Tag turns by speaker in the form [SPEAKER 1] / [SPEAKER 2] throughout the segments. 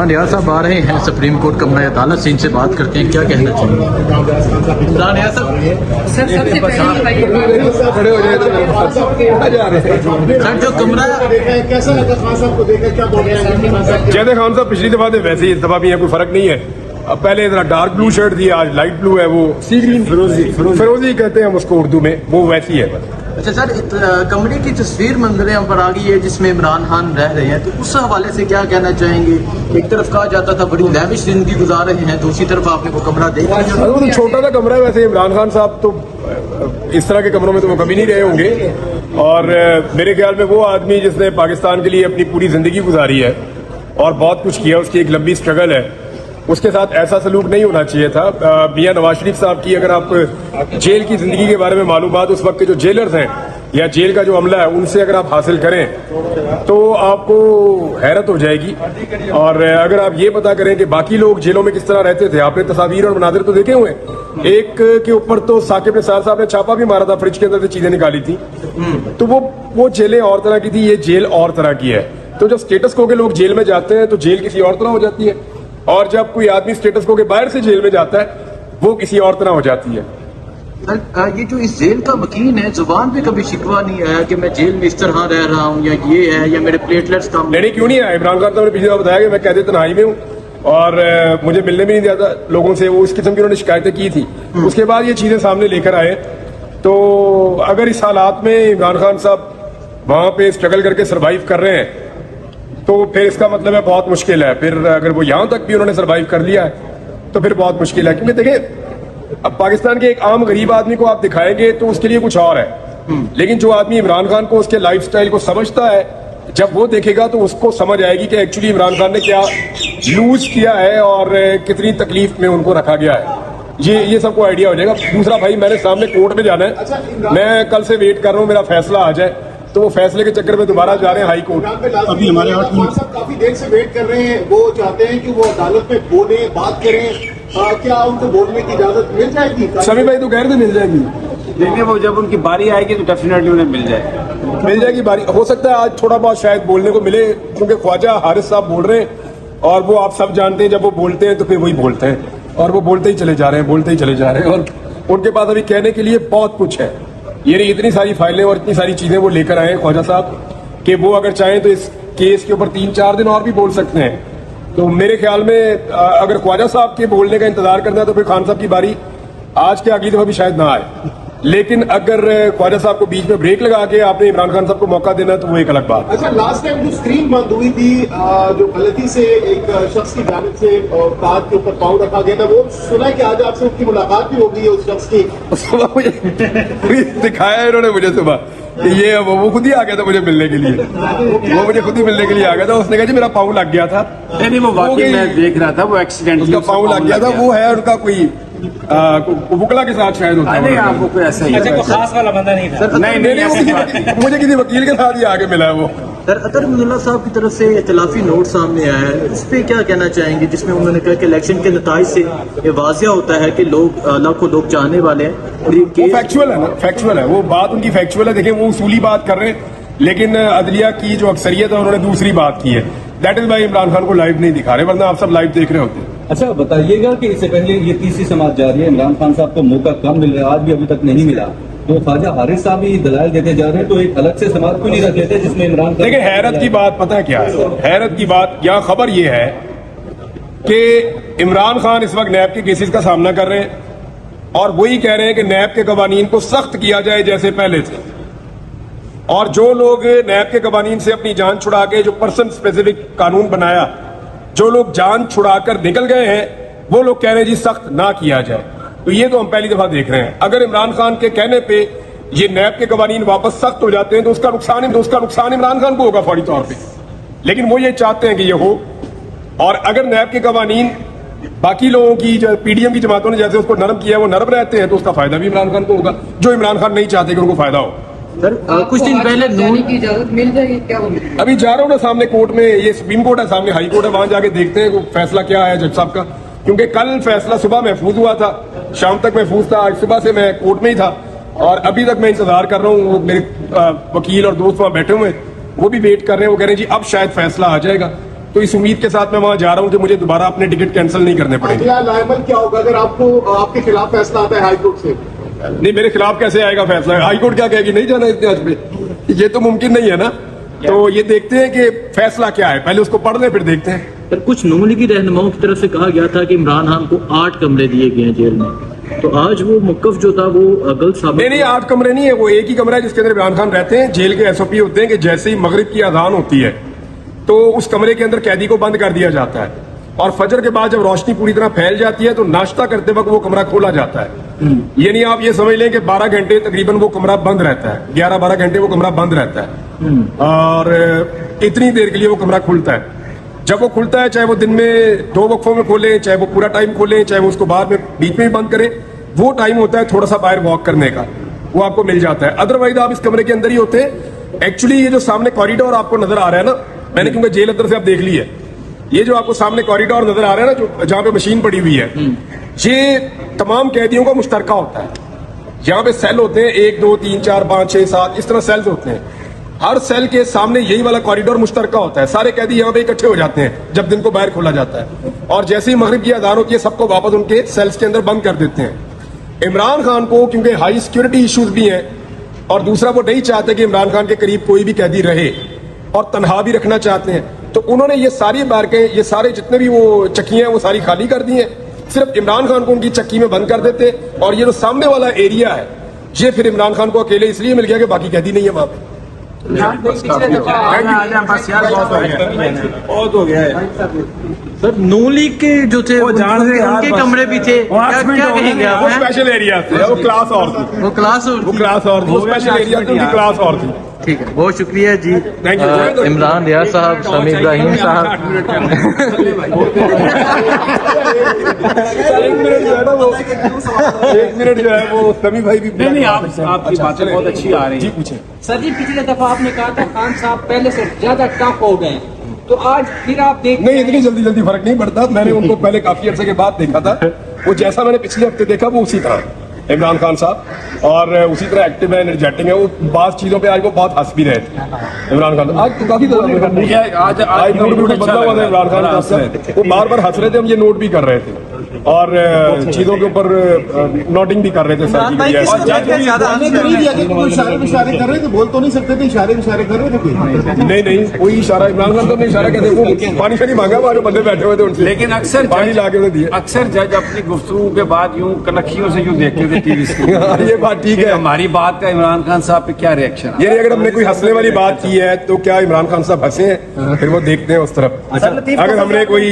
[SPEAKER 1] नियाज़ साहब आ रहे हैं सुप्रीम कोर्ट कमरा अदालत से, इनसे बात करते हैं, क्या कहना चाहिए। सर जो कमरा
[SPEAKER 2] कैसा लगा खान साहब को देखकर, क्या बोल रहे हैं?
[SPEAKER 3] जैसे खान साहब पिछली दफा थे वैसे ही इस दफा भी है, कोई फर्क नहीं है। अब पहले जरा डार्क ब्लू शर्ट थी, आज लाइट ब्लू है, वो सी ग्रीन फिरोजी कहते हैं हम उसको उर्दू में, वो वैसी है बस।
[SPEAKER 1] अच्छा सर, कमरे की तस्वीर मंजरे पर आ गई है जिसमें इमरान खान रह रहे हैं, तो उस हवाले से क्या कहना चाहेंगे। एक तरफ कहा जाता था बड़ी लैविश जिंदगी गुजार रहे हैं, दूसरी तरफ आपने वो कमरा देखा।
[SPEAKER 3] वो तो छोटा सा कमरा है, वैसे इमरान खान साहब तो इस तरह के कमरों में तो वो कभी नहीं रहे होंगे। और मेरे ख्याल में वो आदमी जिसने पाकिस्तान के लिए अपनी पूरी जिंदगी गुजारी है और बहुत कुछ किया, उसकी एक लंबी स्ट्रगल है, उसके साथ ऐसा सलूक नहीं होना चाहिए था। मियां नवाज शरीफ साहब की अगर आप जेल की जिंदगी के बारे में मालूमात उस वक्त के जो जेलर्स हैं या जेल का जो अमला है उनसे अगर आप हासिल करें तो आपको हैरत हो जाएगी। और अगर आप ये पता करें कि बाकी लोग जेलों में किस तरह रहते थे, आपने तस्वीर और मनाजिर तो देखे हुए। एक के ऊपर तो साकिब निसार साहब ने छापा भी मारा था, फ्रिज के अंदर से चीजें निकाली थी, तो वो जेलें और तरह की थी, ये जेल और तरह की है। तो जब स्टेटस को के लोग जेल में जाते हैं तो जेल किसी और तरह हो जाती है, और जब कोई आदमी स्टेटस को के बाहर से जेल में जाता है वो किसी और तरह हो जाती है।
[SPEAKER 1] सर ये जो इस जेल का वकील है, जुबान पे कभी शिकवा नहीं आया कि मैं जेल में इस तरह रह रहा हूँ या ये है या मेरे प्लेटलेट्स कम।
[SPEAKER 3] नहीं, क्यों नहीं आया। इमरान खान साहब ने पिछली बार बताया कि मैं कैद तन्हाई में हूँ और मुझे मिलने भी नहीं दिया था लोगों से, वो इस किस्म की उन्होंने शिकायतें की थी। उसके बाद ये चीजें सामने लेकर आए। तो अगर इस हालात में इमरान खान साहब वहां पे स्ट्रगल करके सर्वाइव कर रहे हैं तो फिर इसका मतलब है बहुत मुश्किल है। फिर अगर वो यहां तक भी उन्होंने सर्वाइव कर लिया है तो फिर बहुत मुश्किल है। क्योंकि देखिए, अब पाकिस्तान के एक आम गरीब आदमी को आप दिखाएंगे तो उसके लिए कुछ और है, लेकिन जो आदमी इमरान खान को उसके लाइफस्टाइल को समझता है, जब वो देखेगा तो उसको समझ आएगी कि एक्चुअली इमरान खान ने क्या लूज किया है और कितनी तकलीफ में उनको रखा गया है। ये सबको आइडिया हो जाएगा। दूसरा भाई, मैंने सामने कोर्ट में जाना है, मैं कल से वेट कर रहा हूँ मेरा फैसला आ जाए, तो वो फैसले के चक्कर में दोबारा जा रहे हैं हाई कोर्ट।
[SPEAKER 2] अभी हमारे काफी देर से वेट कर रहे हैं, वो चाहते हैं कि वो अदालत में बोले, बात करें। क्या उनको बोलने की इजाजत मिल जाएगी?
[SPEAKER 3] सभी भाई तो कह रहे थे मिल जाएगी,
[SPEAKER 4] देखिए वो जब उनकी बारी आएगी तो डेफिनेटली उन्हें मिल जाएगी
[SPEAKER 3] बारी। हो सकता है आज थोड़ा बहुत शायद बोलने को मिले, क्योंकि ख्वाजा हारिस साहब बोल रहे हैं और वो आप सब जानते हैं जब वो बोलते हैं तो फिर वही बोलते हैं और वो बोलते ही चले जा रहे हैं और उनके पास अभी कहने के लिए बहुत कुछ है। ये इतनी सारी फाइलें और इतनी सारी चीजें वो लेकर आए ख्वाजा साहब कि वो अगर चाहें तो इस केस के ऊपर 3-4 दिन और भी बोल सकते हैं। तो मेरे ख्याल में अगर ख्वाजा साहब के बोलने का इंतजार करना है तो फिर खान साहब की बारी आज के अगली दफा भी शायद ना आए। लेकिन अगर ख्वाजा साहब को बीच में ब्रेक लगा के आपने इमरान खान साहब को मौका देना तो वो एक अलग बात।
[SPEAKER 2] अच्छा, लास्ट टाइम जो स्क्रीन बंद हुई थी, जो गलती से एक शख्स की जानिब से कार के ऊपर पाँव रखा गया था, वो सुना है कि आज आपसे उसकी मुलाकात भी हो गई है उस शख्स की।
[SPEAKER 3] सुबह मुझे दिखाया इन्होंने मुझे सुबह, ये वो खुद ही आ गया था मुझे मिलने के लिए, वो मुझे खुद ही मिलने के लिए आ गया था। उसने कहा जी मेरा पाँव लग गया था।
[SPEAKER 4] नहीं, वो वाकई मैं देख रहा था, वो एक्सीडेंट
[SPEAKER 3] उसका पाँव लग गया था। वो है उनका कोई बुकला के साथ शायद होता है।
[SPEAKER 4] नहीं, आपको कोई ऐसा ही
[SPEAKER 5] खास वाला बंदा नहीं था।
[SPEAKER 3] नहीं, मुझे किसी वकील के साथ ही आगे मिला है वो।
[SPEAKER 1] सर अतर मुल्ला साहब की तरफ से इतलाफी नोट सामने आया है, उस पर क्या कहना चाहेंगे, जिसमें उन्होंने कहा कि इलेक्शन के नताइज से ये वाजिया होता है कि लोग लाखों लोग चाहने वाले हैं और ये
[SPEAKER 3] फैक्चुअल है ना, फैक्चुअल है वो बात, उनकी फैक्चुअल है। देखिए वो उसूली बात कर रहे हैं, लेकिन अदलिया की जो अक्सरियत है उन्होंने दूसरी बात की है। That is why Imran Khan को लाइव नहीं दिखा रहे, वरना आप सब लाइव देख रहे होते।
[SPEAKER 6] अच्छा बताइएगा कि इससे पहले ये तीसरी समाज जा रही है, इमरान खान साहब को मौका कम मिल रहा है, आज भी अभी तक नहीं मिला, तो ख्वाजा हारिस साहब ही दलाल देते जा रहे हैं, तो एक अलग से समाज क्यों नहीं रख लेते जिसमें इमरान खान।
[SPEAKER 3] देखिए हैरत की बात पता है क्या है, हैरत की बात यहाँ खबर ये है कि इमरान खान इस वक्त नैब के केसेस का सामना कर रहे हैं और वही कह रहे हैं कि नैब के कवानीन को सख्त किया जाए जैसे पहले थे, और जो लोग नैब के कवानीन से अपनी जान छुड़ा के जो पर्सन स्पेसिफिक कानून बनाया, जो लोग जान छुड़ाकर निकल गए हैं वो लोग कह रहे हैं जी सख्त ना किया जाए। तो ये तो हम पहली दफा देख रहे हैं। अगर इमरान खान के कहने पे ये नैब के कवानीन वापस सख्त हो जाते हैं तो उसका नुकसान इमरान खान को होगा फौरी तौर पे, लेकिन वो ये चाहते हैं कि ये हो। और अगर नैब के कवानीन बाकी लोगों की जो पीडीएम की जमातों ने जैसे उसको नरम किया है वो नरम रहते हैं तो उसका फायदा भी इमरान खान को होगा, जो इमरान खान नहीं चाहते कि उनको फायदा हो।
[SPEAKER 1] सर कुछ दिन पहले नून
[SPEAKER 5] की इजाजत मिल जाएगी क्या?
[SPEAKER 3] अभी जा रहा हूँ ना सामने कोर्ट में, ये सुप्रीम कोर्ट है, सामने हाई कोर्ट है, वहां जाके देखते हैं फैसला क्या है जज साहब का। क्योंकि कल फैसला सुबह महफूज हुआ था, शाम तक महफूज था, आज सुबह से मैं कोर्ट में ही था और अभी तक मैं इंतजार कर रहा हूँ। मेरे वकील और दोस्त वहां बैठे हुए वो भी वेट कर रहे हैं, वो कह रहे हैं जी अब शायद फैसला आ जाएगा। तो इस उम्मीद के साथ मैं वहां जा रहा हूं कि मुझे दोबारा अपने टिकट कैंसिल नहीं करने पड़ेंगे।
[SPEAKER 2] अगला लायमल क्या होगा अगर आपको आपके खिलाफ फैसला आता है हाईकोर्ट से?
[SPEAKER 3] नहीं, मेरे खिलाफ कैसे आएगा फैसला? हाईकोर्ट क्या कहेगी नहीं जाना इतिहास पे? ये तो मुमकिन नहीं है ना। तो ये देखते हैं कि फैसला क्या है, पहले उसको पढ़ लें फिर देखते हैं।
[SPEAKER 7] पर कुछ नून लीगी रहनुमाओं की तरफ से कहा गया था कि इमरान खान को 8 कमरे दिए गए हैं जेल में, तो आज वो मुकफ जो था वो गलत साबित।
[SPEAKER 3] नहीं, 8 कमरे नहीं है, वो एक ही कमरा है जिसके अंदर इमरान खान रहते हैं। जेल के SOP होते हैं कि जैसे ही मगरिब की अजान होती है तो उस कमरे के अंदर कैदी को बंद कर दिया जाता है, और फजर के बाद जब रोशनी पूरी तरह फैल जाती है तो नाश्ता करते वक्त वो कमरा खोला जाता है। यानी आप ये समझ लें कि 12 घंटे तकरीबन वो कमरा बंद रहता है, 11-12 घंटे वो कमरा बंद रहता है, और इतनी देर के लिए वो कमरा खुलता है। जब वो खुलता है, चाहे वो दिन में 2 वक्फों में खोले, चाहे वो पूरा टाइम खोले, चाहे वो उसको बाद में बीच में भी बंद करें, वो टाइम होता है थोड़ा सा बाहर वॉक करने का, वो आपको मिल जाता है। अदरवाइज आप इस कमरे के अंदर ही होते हैं। एक्चुअली ये जो सामने कॉरिडोर आपको नजर आ रहा है ना, मैंने क्योंकि जेल अंदर से आप देख ली है, ये जो आपको सामने कॉरिडोर नजर आ रहा है ना, जो जहां पे मशीन पड़ी हुई है, ये तमाम कैदियों का मुश्तरका होता है। यहाँ पे सेल होते हैं 1 2 3 4 5 6 7 इस तरह सेल्स होते हैं। हर सेल के सामने यही वाला कॉरिडोर मुश्तरका होता है। सारे कैदी यहाँ पे इकट्ठे हो जाते हैं जब दिन को बाहर खोला जाता है, और जैसे ही मगरिब की अज़ान होती है सबको वापस उनके सेल्स के अंदर बंद कर देते हैं। इमरान खान को क्योंकि हाई सिक्योरिटी इश्यूज भी हैं, और दूसरा वो नहीं चाहते कि इमरान खान के करीब कोई भी कैदी रहे, और तनहा भी रखना चाहते हैं, तो उन्होंने ये सारी बारकें, ये सारे जितने भी वो चक्कियां हैं वो सारी खाली कर दी हैं। सिर्फ इमरान खान को उनकी चक्की में बंद कर देते, और ये जो सामने वाला एरिया है ये फिर इमरान खान को अकेले इसलिए मिल गया कि बाकी कैदी नहीं है वहां पे।
[SPEAKER 4] बहुत हो गया है
[SPEAKER 7] सर। नून लीग के जो थे उनके कमरे भी थे, क्या कहेंगे आप?
[SPEAKER 3] वो स्पेशल एरिया थे, वो क्लास और थी,
[SPEAKER 7] वो क्लास और
[SPEAKER 3] वो स्पेशल एरिया थी, उनकी क्लास और थी।
[SPEAKER 7] ठीक है, बहुत शुक्रिया जी। इमरान रियाज साहब, समी इब्राहिम साहब।
[SPEAKER 3] एक मिनट जो है वो समी भाई भी
[SPEAKER 4] नहीं, आपकी बातें बहुत अच्छी आ रही है।
[SPEAKER 3] जी पूछे
[SPEAKER 5] सर जी, पिछले दफा आपने कहा था खान साहब पहले से ज्यादा टफ हो गए, तो आज फिर आप देख
[SPEAKER 3] नहीं, इतनी जल्दी फर्क नहीं पड़ता। मैंने उनको पहले काफी अर्से के बाद देखा था, वो जैसा मैंने पिछले हफ्ते देखा वो उसी तरह इमरान खान साहब, और उसी तरह एक्टिव है, एनर्जेटिक है। वो बात चीजों पे आज वो बहुत हंस भी रहे थे इमरान खान। आज तो काफी आज मूड बिल्कुल बदला हुआ था इमरान खान साहब, वो बार हंस रहे थे, हम ये नोट भी कर रहे थे, और चीजों के ऊपर नोटिंग भी कर रहे थे सर की।
[SPEAKER 2] इशारे कर रहे थे, बोल तो नहीं सकते थे, इशारे कर रहे थे कोई?
[SPEAKER 3] नहीं, कोई इशारा इमरान खान साहब ने इशारा कहते वो पानी शानी मांगा, वहां जो बंदे बैठे हुए थे उनसे,
[SPEAKER 4] लेकिन अक्सर
[SPEAKER 3] पानी ला के दिए।
[SPEAKER 4] अक्सर जज अपनी गुफ्तगू के बाद यूं कनखियों से यूं देखते थे टीवी स्क्रीन।
[SPEAKER 3] ये बात ठीक है।
[SPEAKER 4] हमारी बात का इमरान खान साहब पे क्या रिएक्शन?
[SPEAKER 3] ये अगर हमने कोई हंसने वाली बात की है तो क्या इमरान खान साहब हंसे हैं? फिर वो देखते हैं उस तरफ। अगर हमने कोई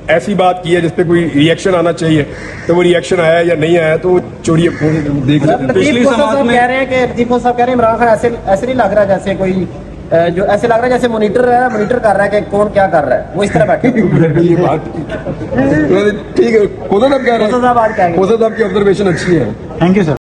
[SPEAKER 3] ऐसी बात की है जिसपे कोई रिएक्शन आना चाहिए तो वो रिएक्शन आया या नहीं आया तो चोरी देख लेते।
[SPEAKER 5] पिछली समाज में कह रहे हैं कि लतीफ साहब कह रहे हैं इमरान खान ऐसे नहीं लग रहा जैसे कोई जो ऐसे लग रहा है जैसे मॉनिटर कर रहा है कि कौन क्या कर रहा है, वो इस तरह बैठे।
[SPEAKER 3] ये बात ठीक है, खोसा साहब कह रहे हैं, खोसा साहब की ऑब्जर्वेशन अच्छी है।
[SPEAKER 7] Thank you sir.